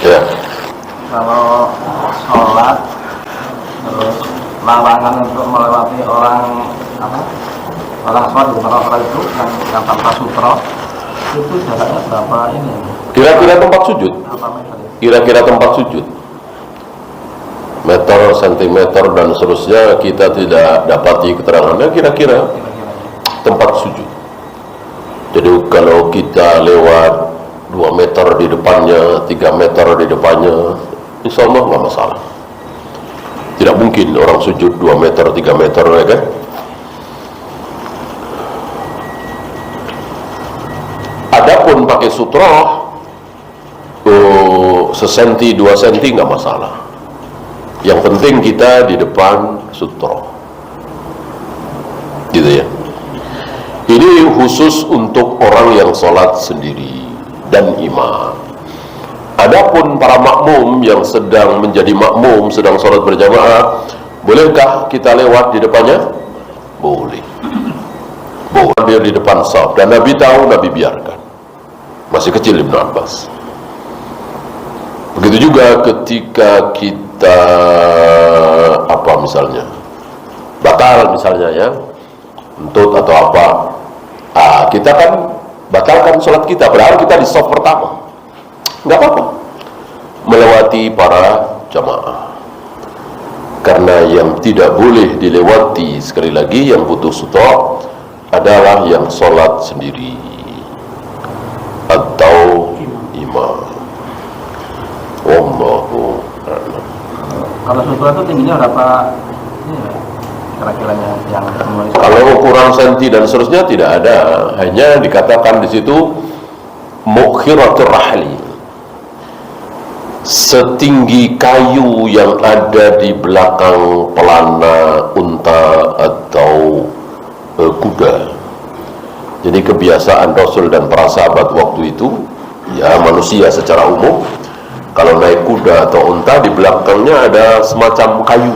Ya. Kalau sholat terus larangan untuk melewati orang sholat di tempat itu yang tanpa sutra itu jaraknya berapa ini? Kira-kira tempat sujud? Kira-kira tempat sujud? Meter, sentimeter dan seterusnya kita tidak dapati keterangannya. Kira-kira tempat sujud. Jadi kalau kita lewat 2 meter di depannya, 3 meter di depannya, insya Allah nggak masalah. Tidak mungkin orang sujud 2 meter, 3 meter, ya kan? Adapun pakai sutra, sesenti, 2 senti nggak masalah. Yang penting kita di depan sutra, gitu ya. Ini khusus untuk orang yang sholat sendiri dan imam. Adapun para makmum yang sedang menjadi makmum, sedang sholat berjamaah, bolehkah kita lewat di depannya? Boleh. Boleh dia di depan shaf. Dan Nabi tahu, Nabi biarkan. Masih kecil Ibnu Abbas. Begitu juga ketika kita misalnya batal misalnya ya, entut atau apa, kita kan batalkan sholat kita, padahal kita di shaf pertama. Nggak apa-apa melewati para jamaah, karena yang tidak boleh dilewati, sekali lagi, yang butuh sutra adalah yang sholat sendiri atau imam. Wallahu a'lam. Kalau sutra itu tingginya berapa? Kira-kiranya yang kalau ukuran senti dan seterusnya tidak ada, hanya dikatakan di situ mukhiratul rahli, setinggi kayu yang ada di belakang pelana unta atau kuda. Jadi kebiasaan Rasul dan para sahabat waktu itu, ya manusia secara umum, kalau naik kuda atau unta, di belakangnya ada semacam kayu,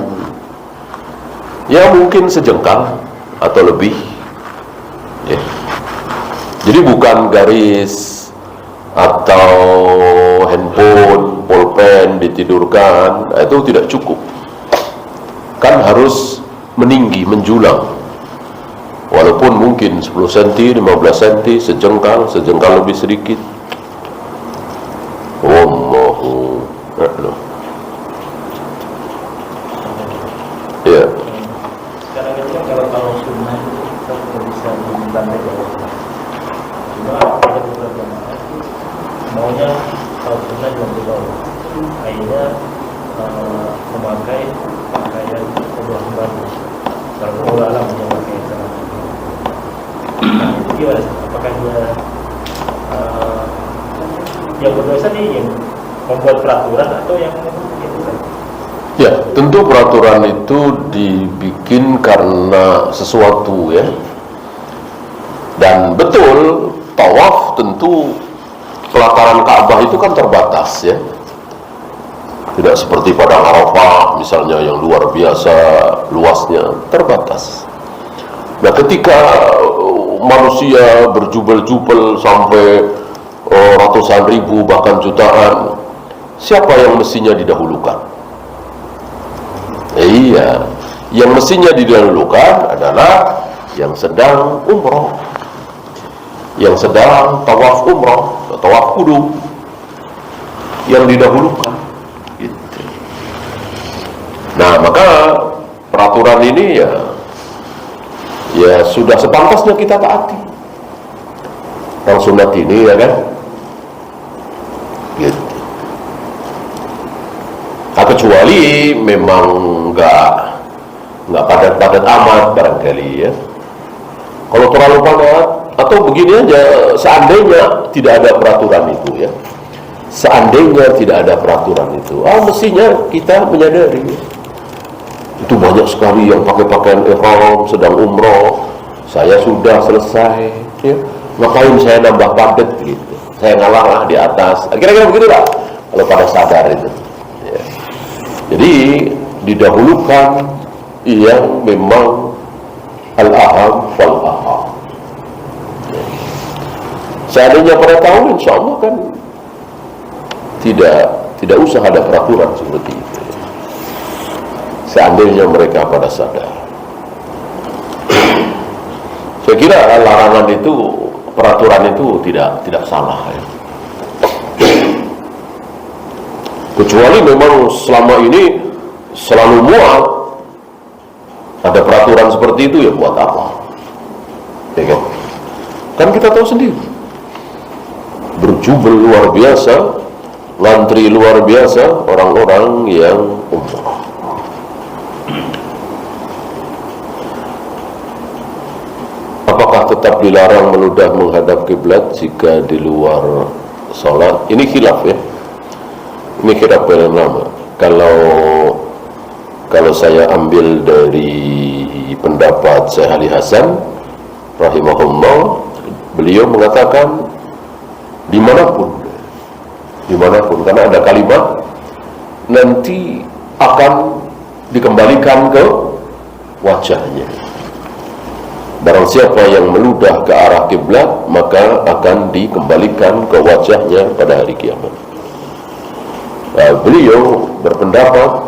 ya mungkin sejengkal atau lebih, ya. Jadi bukan garis atau handphone, pulpen ditidurkan, itu tidak cukup. Kan harus meninggi, menjulang. Walaupun mungkin 10 cm, 15 cm, sejengkal lebih sedikit. Wallahu a'lam. Ya. Sekarang itu kan kalau sunnah itu kita tidak bisa dibantai bawah. Cuma ada beberapa jamaah maunya kalau sunnah dibantai bawah. Akhirnya memakai pakaian sebuah baru. Kalau ulama memakai celana. Itu gimana? Apakah dia yang berdosa nih yang membuat peraturan atau yang itu kan? Ya, tentu peraturan itu dibikin karena sesuatu, ya. Dan betul, tawaf tentu pelataran Ka'bah itu kan terbatas, ya. Tidak seperti padang Arafah misalnya yang luar biasa luasnya, terbatas. Nah, ketika manusia berjubel-jubel sampai ratusan ribu bahkan jutaan, siapa yang mestinya didahulukan? Iya, yang mestinya didahulukan adalah yang sedang umroh, yang sedang tawaf umroh, tawaf kudu, yang didahulukan. Gitu. Nah, maka peraturan ini ya sudah sepantasnya kita taati. Yang sunat ini, ya kan? Gitu. Nah, kecuali memang nggak padat-padat amat barangkali, ya. Kalau terlalu padat atau begini aja, seandainya tidak ada peraturan itu, ya. Seandainya tidak ada peraturan itu, mestinya kita menyadari itu banyak sekali yang pakai pakaian ihram sedang umroh. Saya sudah selesai, ya. Ngapain saya nambah padat gitu? Saya ngalah di atas. Kira-kira begitu lah. Kalau pada sadar itu. Ya. Jadi didahulukan yang memang al-aham wal-aham. Ya. Seandainya pada tahun, insya Allah kan tidak usah ada peraturan seperti itu. Seandainya mereka pada sadar. Saya kira larangan itu, peraturan itu tidak salah ya. Kecuali memang selama ini selalu muat ada peraturan seperti itu, ya buat apa? Ya kan? Kan kita tahu sendiri, berjubel luar biasa, ngantri luar biasa orang-orang yang umrah. Apakah tetap dilarang meludah menghadap kiblat jika di luar sholat? Ini khilaf ya. Ini khilaf yang lama. Kalau saya ambil dari pendapat Syekh Ali Hasan rahimahullah, beliau mengatakan dimanapun, karena ada kalimat nanti akan dikembalikan ke wajahnya. Barang siapa yang meludah ke arah kiblat, maka akan dikembalikan ke wajahnya pada hari kiamat. Beliau berpendapat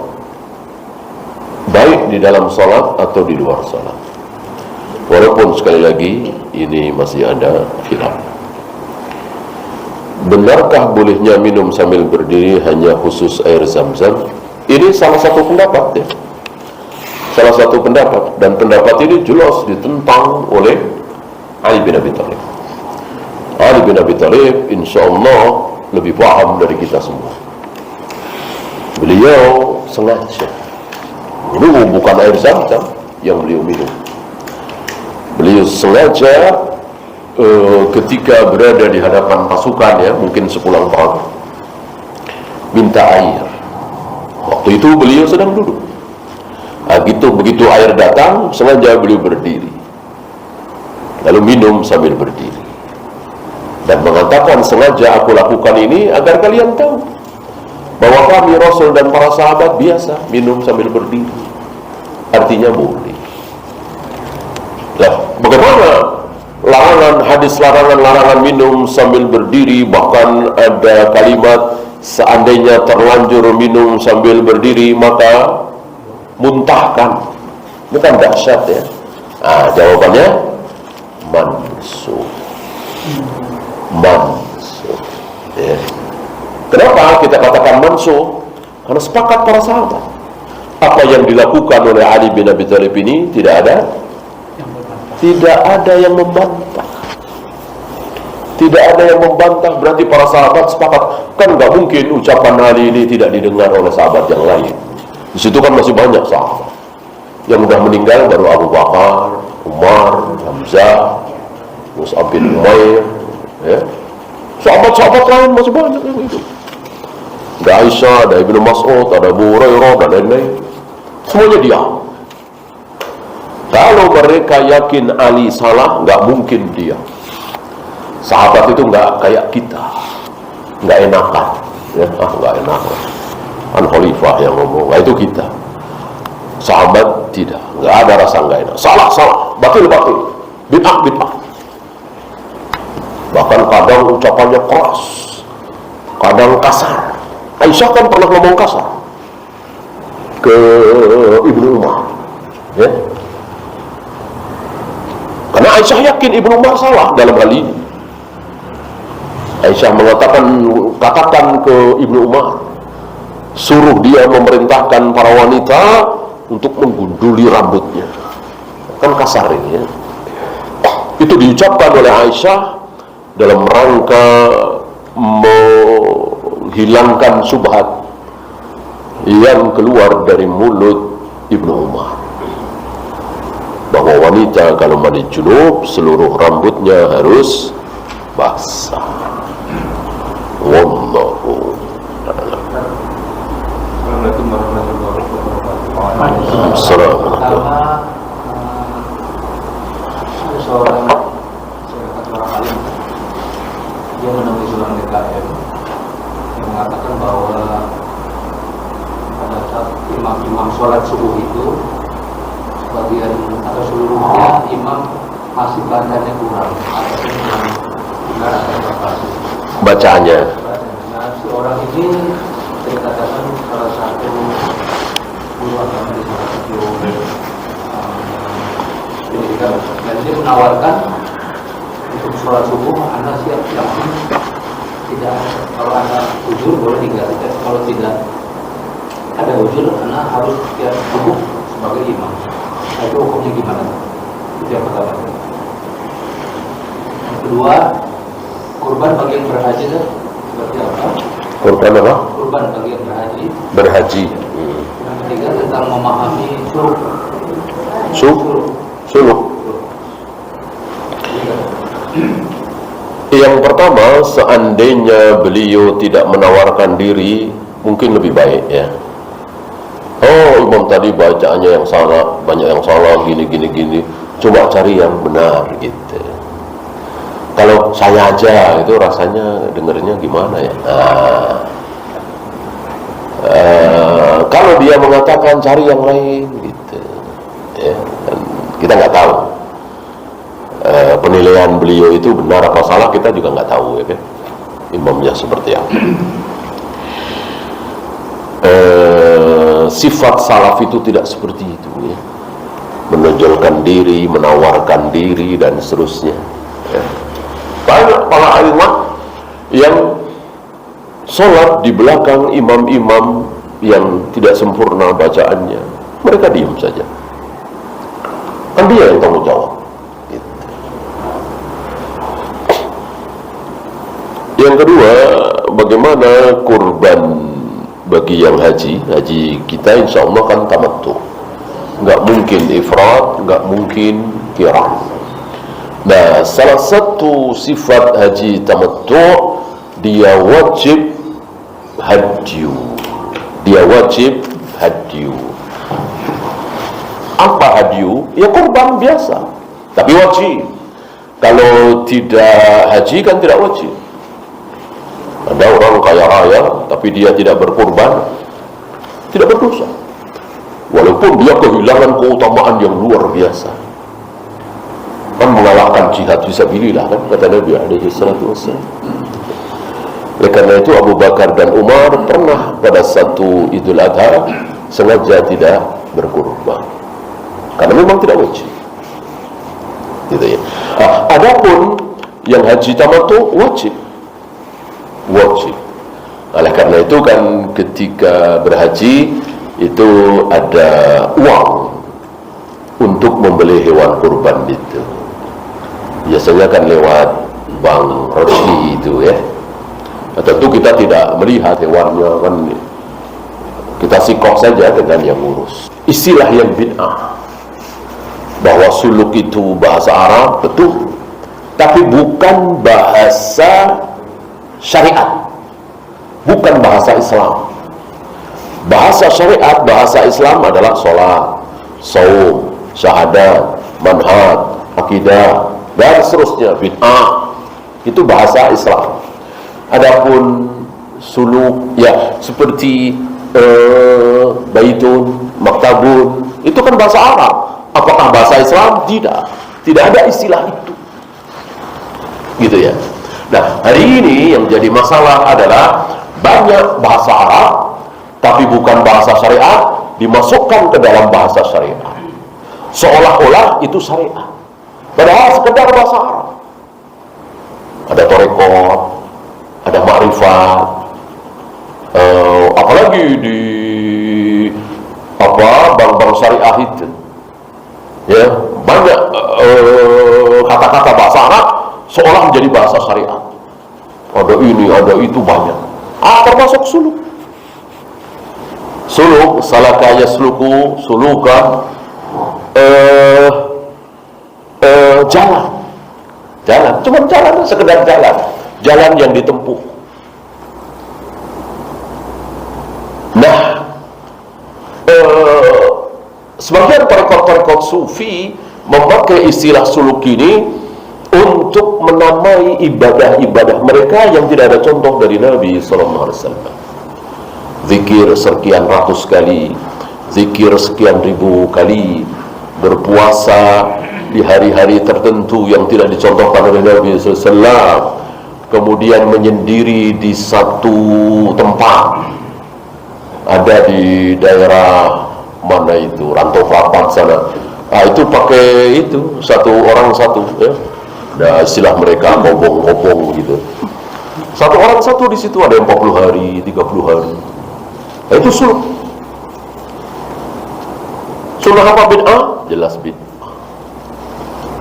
baik di dalam sholat atau di luar sholat. Walaupun sekali lagi ini masih ada khilaf. Benarkah bolehnya minum sambil berdiri hanya khusus air Zam-Zam? Ini salah satu pendapat ya. Salah satu pendapat, dan pendapat ini jelas ditentang oleh Ali bin Abi Thalib. Ali bin Abi Thalib insya Allah lebih paham dari kita semua. Beliau sengaja, dulu bukan air Zam-Zam yang beliau minum. Beliau sengaja ketika berada di hadapan pasukan ya, mungkin sepulang perang, minta air. Waktu itu beliau sedang duduk. Begitu air datang, sengaja beliau berdiri, lalu minum sambil berdiri, dan mengatakan, sengaja aku lakukan ini agar kalian tahu bahwa kami Rasul dan para sahabat biasa minum sambil berdiri. Artinya boleh. Lah, bagaimana larangan minum sambil berdiri? Bahkan ada kalimat, seandainya terlanjur minum sambil berdiri maka muntahkan. Ini kan dahsyat ya. Jawabannya mansuh ya. Kenapa kita katakan mansuh? Karena sepakat para sahabat. Apa yang dilakukan oleh Ali bin Abi Thalib ini tidak ada yang membantah. Tidak ada yang membantah, berarti para sahabat sepakat. Kan nggak mungkin ucapan Ali ini tidak didengar oleh sahabat yang lain. Di situ kan masih banyak sahabat. Yang sudah meninggal baru Abu Bakar, Umar, Hamzah, Mus'ab bin Umair ya. Sahabat-sahabat lain masih banyak yang itu. Ada Aisyah, ada Ibnu Mas'ud, ada Abu Hurairah, dan lain-lain. Semuanya diam. Kalau mereka yakin Ali salah, nggak mungkin diam. Sahabat itu nggak kayak kita, nggak enakan ya. Nggak enakan, kan khalifah yang ngomong. Itu kita. Sahabat tidak, nggak ada rasa nggak enak. Salah, batil, bid'ah. Bahkan kadang ucapannya keras, kadang kasar. Aisyah kan pernah ngomong kasar ke Ibnu Umar ya. Karena Aisyah yakin Ibnu Umar salah dalam hal ini. Aisyah katakan ke Ibnu Umar, suruh dia memerintahkan para wanita untuk menggunduli rambutnya. Kan kasar ini ya. Itu diucapkan oleh Aisyah dalam rangka menghilangkan subhat yang keluar dari mulut Ibnu Umar, bahwa wanita kalau mandi junub seluruh rambutnya harus basah. Wallahu a'lam. Assalamualaikum warahmatullahi wabarakatuh. Assalamualaikum. Ada seorang alim, dia menemui seorang DKM yang mengatakan bahwa pada saat imam sholat subuh itu sebagian atau seluruhnya imam masih bacanya kurang, benar atau palsu. Bacaannya Nah, si orang ini dikatakan salah satu guru agama di salah satu pendidikan, dan dia menawarkan untuk sholat subuh Anda siap yakin tidak, kalau Anda ujur boleh diganti, kalau tidak ada ujur Anda harus siap subuh sebagai imam. Nah, itu hukumnya gimana? Itu yang pertama. Yang kedua, kurban bagi yang berhaji itu seperti apa? Kurban apa? Kurban bagi yang berhaji. Berhaji. Yang ketiga tentang memahami suluk. Suluk. Yang pertama, seandainya beliau tidak menawarkan diri, mungkin lebih baik ya. Oh, imam tadi bacaannya yang salah, banyak yang salah, gini. Coba cari yang benar gitu. Kalau saya aja itu rasanya dengernya gimana ya? Kalau dia mengatakan cari yang lain gitu, ya, dan kita nggak tahu penilaian beliau itu benar apa salah, kita juga nggak tahu ya kan, imamnya seperti apa. Sifat salaf itu tidak seperti itu ya, menonjolkan diri, menawarkan diri dan seterusnya ya. Banyak para ilmuwan yang sholat di belakang imam-imam yang tidak sempurna bacaannya, mereka diam saja, kan dia yang tanggung jawab gitu. Yang kedua, bagaimana kurban bagi yang haji kita insya Allah kan tamattu, nggak mungkin ifrat, nggak mungkin qiran. Nah, salah satu sifat haji tamattu, dia wajib hadyu. Apa hadyu? Ya kurban biasa, tapi wajib. Kalau tidak haji kan tidak wajib. Ada orang kaya raya tapi dia tidak berkurban, tidak berdosa, walaupun dia kehilangan keutamaan yang luar biasa, kan mengalahkan jihad fisabilillah kan, kata Nabi alaihi salatu wassalam. Oleh karena itu Abu Bakar dan Umar pernah pada satu Idul Adha sengaja tidak berkurban karena memang tidak wajib gitu ya. Adapun yang haji tamattu wajib. Oleh karena itu kan ketika berhaji itu ada uang untuk membeli hewan kurban itu. Biasanya kan lewat Bank Rosdi itu ya. Nah, tentu kita tidak melihat hewannya kan, kita sikok saja dengan yang ngurus. Istilah yang bid'ah bahwa suluk itu bahasa Arab, betul, tapi bukan bahasa syariat, bukan bahasa Islam. Bahasa syariat, bahasa Islam adalah sholat, saum, syahadat, manhaj, akidah, dan seterusnya. Bid'ah itu bahasa Islam. Adapun suluk ya seperti baitun, maktabun, itu kan bahasa Arab. Apakah bahasa Islam? Tidak ada istilah itu gitu ya. Nah, hari ini yang jadi masalah adalah banyak bahasa Arab tapi bukan bahasa syariat dimasukkan ke dalam bahasa syariat, seolah-olah itu syariat, padahal sekedar bahasa Arab. Ada torekot, ada ma'rifat, apalagi di bank-bank syariah itu ya, banyak kata-kata bahasa Arab seolah menjadi bahasa syariat. Ada ini, ada itu, banyak. Termasuk suluk. Suluk, salaka yasluku, sulukan, jalan, cuma jalan, sekedar jalan yang ditempuh. Nah, sebagian tarekat-tarekat sufi memakai istilah suluk ini untuk menamai ibadah-ibadah mereka yang tidak ada contoh dari Nabi SAW. Zikir sekian ratus kali, zikir sekian ribu kali, berpuasa di hari-hari tertentu yang tidak dicontohkan oleh Nabi SAW, kemudian menyendiri di satu tempat, ada di daerah mana itu, Rantau Prapat sana. Itu pakai itu, satu orang satu, ya. Ada istilah mereka kobong-kobong gitu. Satu orang satu di situ, ada yang 40 hari, 30 hari. Itu suluk. Sunnah apa bid'ah? Jelas bid'ah.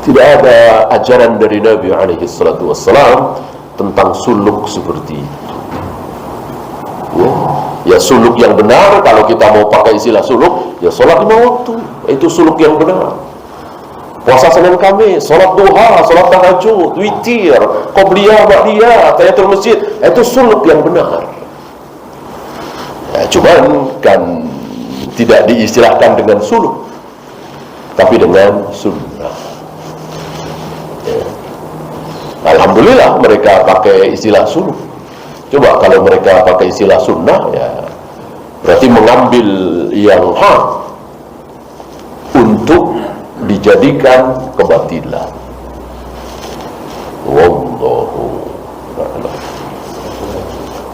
Tidak ada ajaran dari Nabi alaihi salatu wassalam tentang suluk seperti itu. Ya suluk yang benar, kalau kita mau pakai istilah suluk, ya sholat 5 waktu. Itu suluk yang benar. Puasa Senin Kamis, sholat duha, sholat tahajud, witir, qobliyah, ba'diyah, tahiyatul masjid. Itu suluk yang benar. Ya, cuman kan tidak diistilahkan dengan suluk, tapi dengan sunnah. Ya. Alhamdulillah mereka pakai istilah suluk. Coba kalau mereka pakai istilah sunnah, ya berarti mengambil yang hak untuk dijadikan kebatilan. Wallahu a'lam.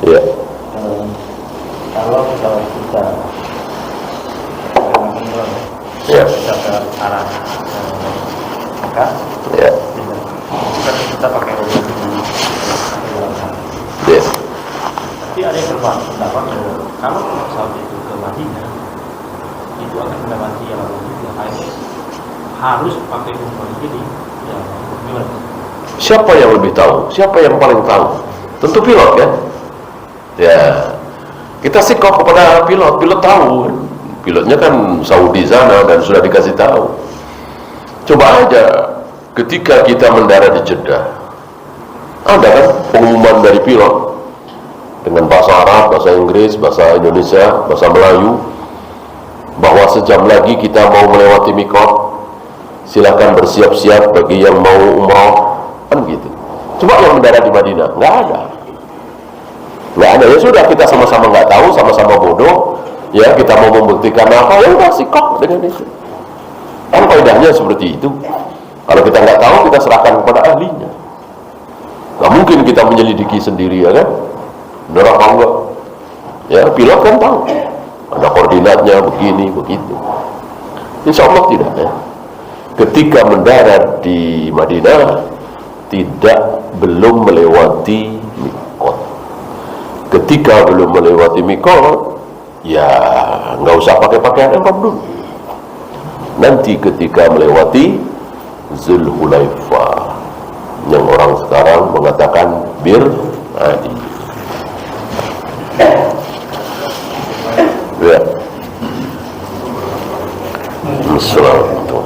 Ya. Kalau kita Ya. kita ke arah Mekah, Ya. kita pakai roda dulu. Ya. Tapi ada yang pendapat kalau pesawat itu ke Madinah, itu akan mendapati yang harus pakai umroh ini. Ya, gimana? Siapa yang lebih tahu? Siapa yang paling tahu? Tentu pilot, kan? Ya. Kita sikap kepada pilot. Pilot tahu. Pilotnya kan Saudi sana dan sudah dikasih tahu. Coba aja ketika kita mendarat di Jeddah, ada kan pengumuman dari pilot dengan bahasa Arab, bahasa Inggris, bahasa Indonesia, bahasa Melayu, bahwa sejam lagi kita mau melewati mikot, silakan bersiap-siap bagi yang mau umrah, kan gitu. Coba yang mendarat di Madinah, nggak ada. Ya sudah, kita sama-sama nggak tahu, sama-sama bodoh. Ya, kita mau membuktikan apa, ya udah sikap dengan itu. Kan kaidahnya seperti itu. Kalau kita nggak tahu, kita serahkan kepada ahlinya. Nggak mungkin kita menyelidiki sendiri, ya kan? Benar apa enggak? Ya, pilot kan tahu. Ada koordinatnya begini, begitu. Insya Allah tidak, ya. Ketika mendarat di Madinah, belum melewati mikot. Ketika belum melewati mikot, ya nggak usah pakai pakaian ihram dulu. Nanti ketika melewati Zulhulaifah, yang orang sekarang mengatakan Bir Adi. Ya. Assalamualaikum.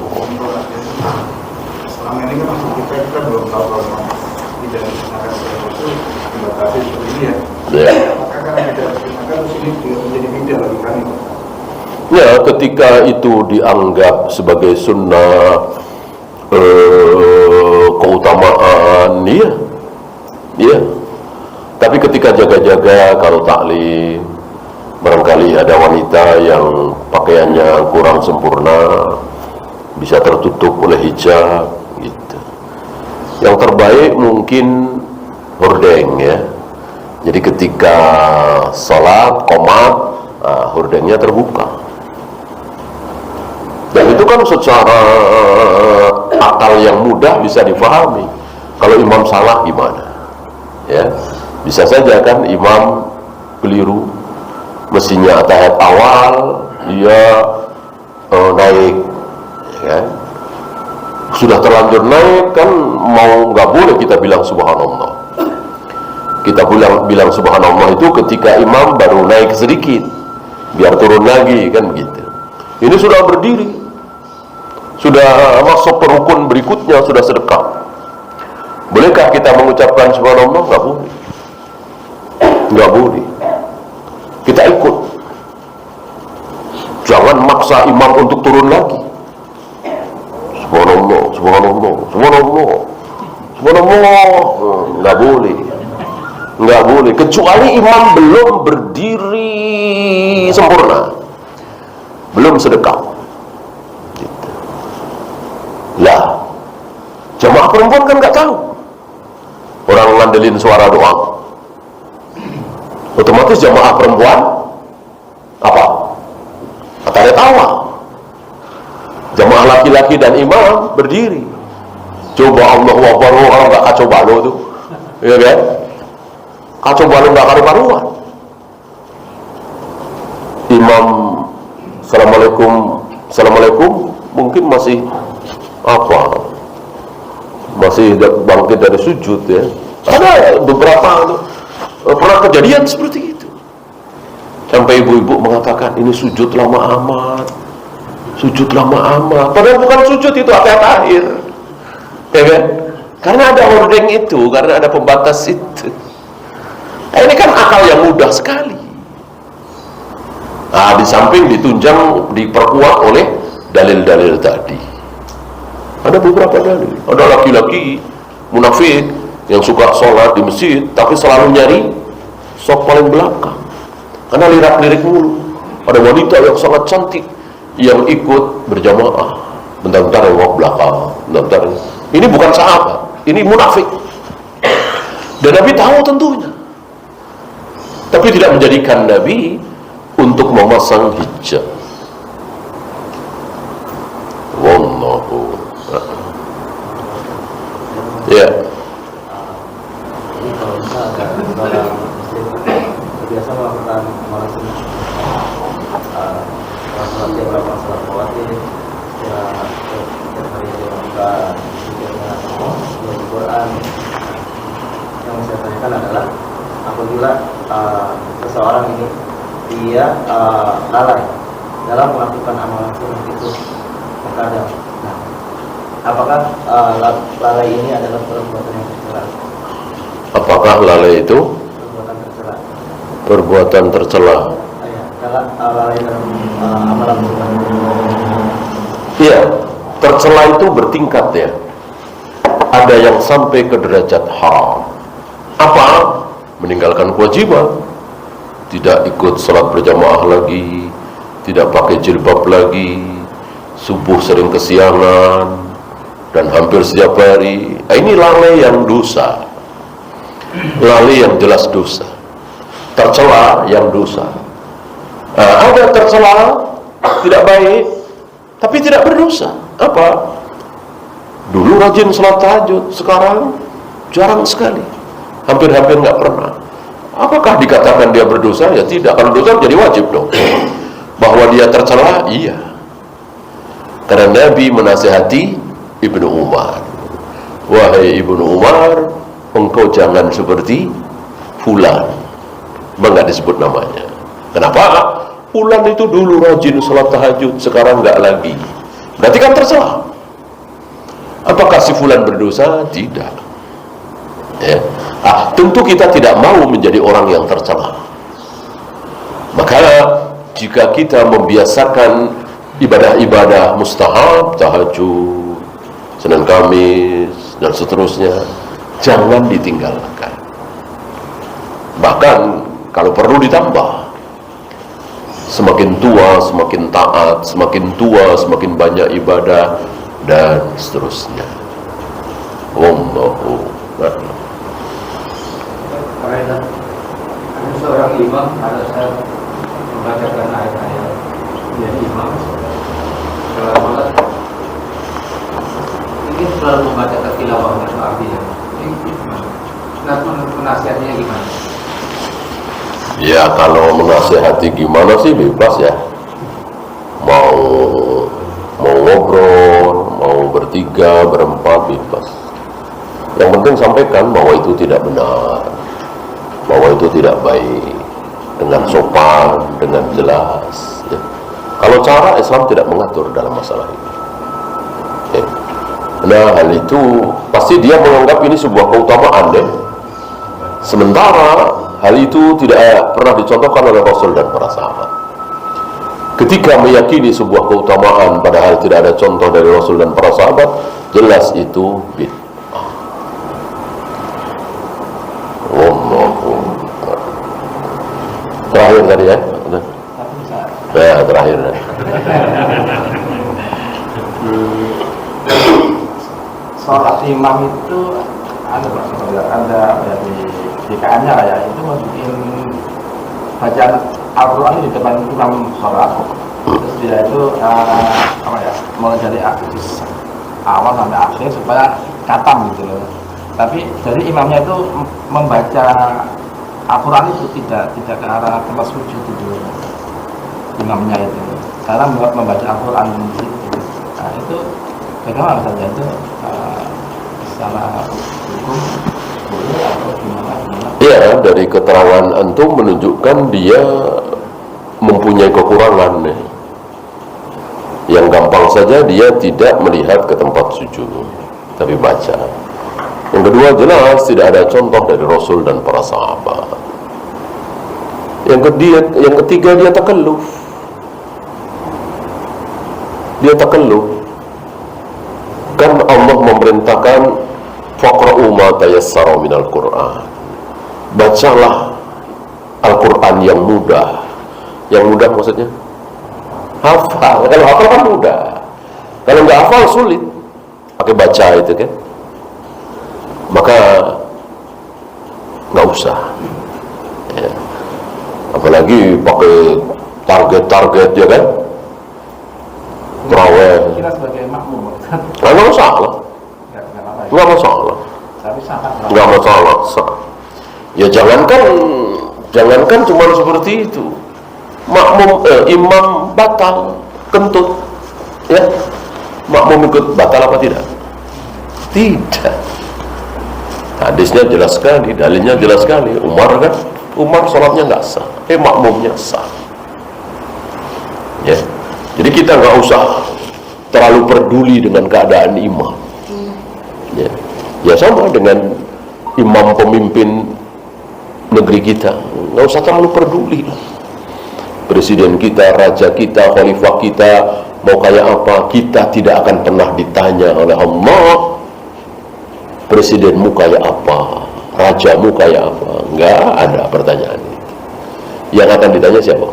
Selama ini kan kita belum tahu kalau tidak akan itu dibatasi seperti ini ya. Ya. Maka karena tidak maka sini menjadi bid'ah bagi kami. Ya, ketika itu dianggap sebagai sunnah keutamaan, iya. Tapi ketika jaga-jaga kalau taklim, barangkali ada wanita yang pakaiannya kurang sempurna, bisa tertutup oleh hijab, gitu. Yang terbaik mungkin hordeng, ya. Jadi ketika salat qomat, hordengnya terbuka. Dan itu kan secara akal yang mudah bisa difahami. Kalau imam salah gimana? Ya, bisa saja kan imam keliru, mestinya tahiyat awal dia naik, ya. Sudah terlanjur naik kan, mau nggak boleh kita bilang subhanallah. Kita bilang subhanallah itu ketika imam baru naik sedikit, biar turun lagi, kan begitu. Ini sudah berdiri, sudah masuk ke rukun berikutnya, sudah sedekap. Bolehkah kita mengucapkan subhanallah? Nggak boleh. Nggak boleh. Kita ikut. Jangan maksa imam untuk turun lagi. Subhanallah, subhanallah, subhanallah, subhanallah. Nggak boleh. Nggak boleh. Kecuali imam belum berdiri sempurna, belum sedekap. Lah, jamaah perempuan kan nggak tahu. orang ngandelin suara doang, otomatis jamaah perempuan apa? Katanya tawa. Jamaah laki-laki dan imam berdiri. Coba Allahu Akbar, kalau nggak kacau balau tuh, ya kan? Kacau balau nggak karu-karuan. Imam Assalamualaikum mungkin masih apa? Masih bangkit dari sujud ya. Ada beberapa pernah kejadian seperti itu. Sampai ibu-ibu mengatakan ini sujud lama amat. Sujud lama amat. Padahal bukan sujud, itu ayat akhir. Ya kan? Karena ada hordeng itu, karena ada pembatas itu. Nah, ini kan akal yang mudah sekali. Nah, di samping ditunjang, diperkuat oleh dalil-dalil tadi. Ada beberapa dalil. Ada laki-laki munafik yang suka sholat di masjid, tapi selalu nyari sop paling belakang. Karena lirak-lirik mulu. Ada wanita yang sangat cantik yang ikut berjamaah, bentar-bentar nengok belakang, bentar-bentar. Ini bukan sahabat, ini munafik. Dan Nabi tahu tentunya, tapi tidak menjadikan Nabi untuk memasang hijab. Wallahu ya. Ini kalau misalkan orang muslim biasa melakukan amalan sunnah, sholat dia melakukan sholat khawatir, ya setiap hari dia melakukan zikirnya, baca Quran. Yang saya tanyakan adalah apabila seseorang ini dia lalai dalam melakukan amalan sunnah itu terkadang, nah, apakah lalai ini adalah perbuatan yang tercela? Apakah lalai itu Perbuatan tercela. perbuatan tercela? Ya, kalau lalai dalam amalan sunnah. Iya, tercela itu bertingkat ya. Ada yang sampai ke derajat haram. Apa? Meninggalkan kewajiban, tidak ikut sholat berjamaah lagi, tidak pakai jilbab lagi, subuh sering kesiangan, dan hampir setiap hari. Ini lalai yang dosa, lalai yang jelas dosa, tercela yang dosa. Ada tercela tidak baik, tapi tidak berdosa. Apa? Dulu rajin sholat tahajud, sekarang jarang sekali, hampir-hampir nggak pernah. Apakah dikatakan dia berdosa? Ya tidak. Kalau dosa jadi wajib dong. Bahwa dia tercela, iya. Karena Nabi menasihati Ibnu Umar. Wahai Ibnu Umar, engkau jangan seperti fulan. Nggak disebut namanya. Kenapa? Fulan itu dulu rajin sholat tahajud, sekarang nggak lagi. Berarti kan tercela. Apakah si fulan berdosa? Tidak. Ya. Tentu kita tidak mau menjadi orang yang tercela. Maka jika kita membiasakan ibadah-ibadah mustahab, tahajud, Senin Kamis dan seterusnya, jangan ditinggalkan. Bahkan kalau perlu ditambah. Semakin tua semakin taat, semakin tua semakin banyak ibadah, dan seterusnya. Wallahu a'lam. Karena ada seorang imam, ada saya membacakan ayat-ayat dari imam sholat ingin selalu membacakan tilawahnya Arabia. Nah, penasihatnya gimana? Ya kalau menasihati gimana sih bebas ya. Mau ngobrol, mau bertiga, berempat, bebas. Yang penting sampaikan bahwa itu tidak benar, bahwa itu tidak baik, dengan sopan, dengan jelas ya. Kalau cara Islam tidak mengatur dalam masalah ini ya. Nah hal itu pasti dia menganggap ini sebuah keutamaan deh. Sementara hal itu tidak pernah dicontohkan oleh Rasul dan para sahabat. Ketika meyakini sebuah keutamaan padahal tidak ada contoh dari Rasul dan para sahabat, jelas itu bid'ah. Terakhir tadi ya? Ya, terakhir. Sholat imam itu ada di KN-nya lah ya, itu bikin bacaan Al-Quran di depan imam sholat. Terus dia itu mulai dari awal sampai akhir supaya katam gitu loh. Tapi dari imamnya itu membaca Al-Quran itu tidak ke arah tempat sujud itu imamnya itu, karena membaca Al-Quran itu. Nah itu bagaimana saja itu secara hukum boleh atau gimana? Ya, dari keterangan antum menunjukkan dia mempunyai kekurangan nih. Yang gampang saja dia tidak melihat ke tempat sujud, tapi baca. Yang kedua, jelas tidak ada contoh dari Rasul dan para sahabat. Yang ketiga dia takalluf. Dia takalluf. Kan Allah memerintahkan faqra'u ma tayassara minal Qur'an. Bacalah Al-Quran yang mudah. Yang mudah maksudnya hafal. Kalau hafal kan mudah, kalau nggak hafal sulit. Pakai baca itu kan, maka nggak usah ya. Apalagi pakai target ya kan, terawih. Kita sebagai makmum Nggak masalah, nggak masalah, nggak masalah. Ya jangankan cuma seperti itu. Makmum imam batal kentut, ya makmum ikut batal apa tidak? Tidak. Hadisnya jelas sekali, dalilnya jelas sekali. Umar sholatnya nggak sah, makmumnya sah. Ya, jadi kita nggak usah terlalu peduli dengan keadaan imam. Ya sama dengan imam pemimpin negeri kita, nggak usah terlalu peduli. Presiden kita, raja kita, khalifah kita mau kayak apa, kita tidak akan pernah ditanya oleh Allah presidenmu kayak apa, rajamu kayak apa. Nggak ada pertanyaan itu. Yang akan ditanya siapa?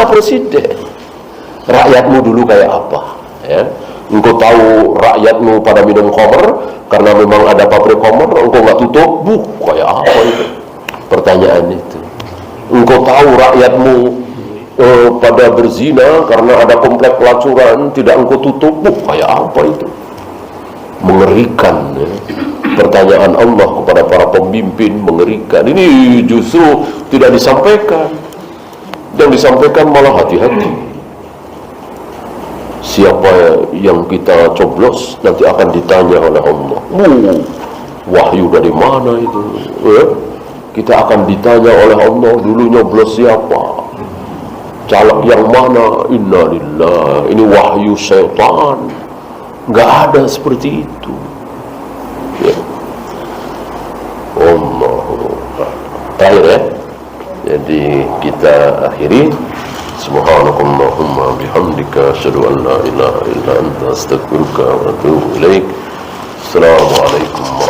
Presiden. Rakyatmu dulu kayak apa, ya? Engkau tahu rakyatmu pada minum khamr karena memang ada pabrik khamr, engkau nggak tutup, kayak apa itu? Pertanyaan itu. Engkau tahu rakyatmu pada berzina karena ada komplek pelacuran, tidak engkau tutup, kayak apa itu? Mengerikan ya. Pertanyaan Allah kepada para pemimpin mengerikan. Ini justru tidak disampaikan. Yang disampaikan malah hati-hati. Siapa yang kita coblos nanti akan ditanya oleh Allah. Wahyu dari mana itu? Kita akan ditanya oleh Allah, dulu nyoblos siapa, caleg yang mana. Innalillah, ini wahyu syaitan. Nggak ada seperti itu ya. Terakhir ya, jadi kita akhiri. Subhanakallahumma bihamdika asyhadu an la ilaha illa anta astaghfiruka wa atubu ilaik. Assalamualaikum